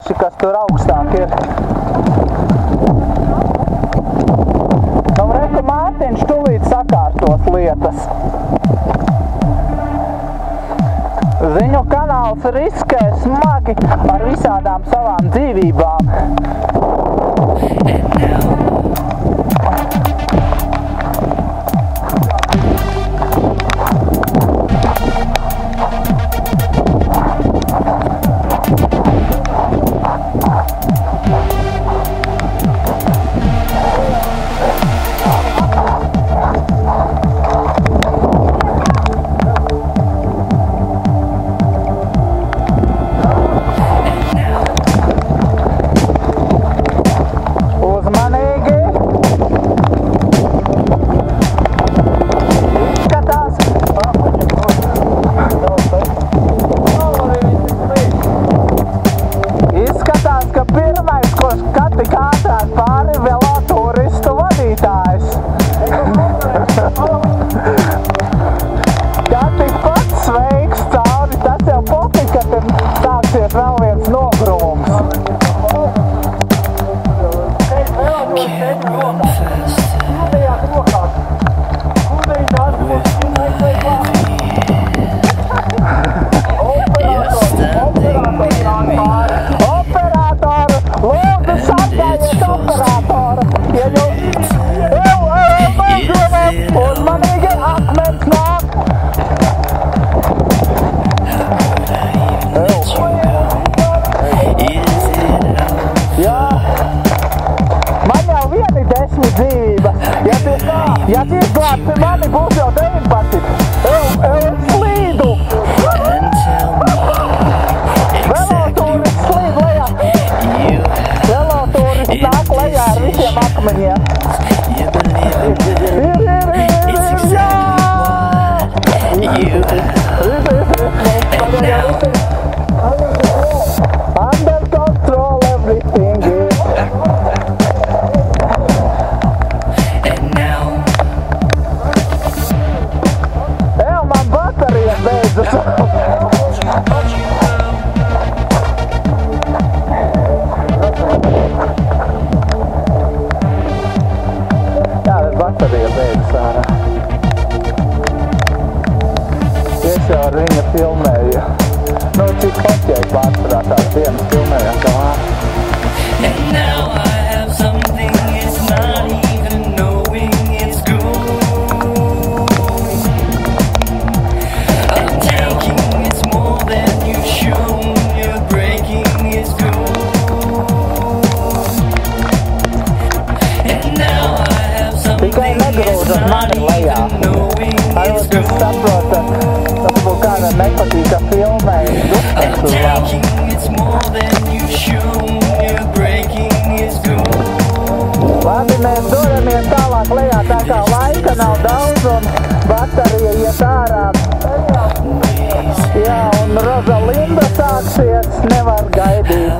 ieroči, kas tur augstāk ir. Nu, reku Mārtiņš tūlīt sakārtos lietas. Ziņu kanāls riskē smagi ar visādām savām dzīvībām. Ja tu izglābsi mani, būs jau 19. Es slīdu! Velotūris slīd lejā. Velotūris nāk lejā ar visiem akmeņiem. Under control everything is. Baterija beigas ārā. Es jau ar viņu filmēju. Nu, cik hoķēji pārsvarā tās dienas filmējām kā ārā. And now I have something it's not even knowing it's going. I'm taking it's more than you show. You're breaking it's going. And now tikai negrūžas mani lejā. Arot, kas saprota, varbūt kāda nepatīka filmē, dusmas uz labu. Labi, mēs dodamies tālāk lejā, tā kā laika nav daudz un baterija iet ārā. Jā, un Rozalinda sāksies, nevar gaidīt.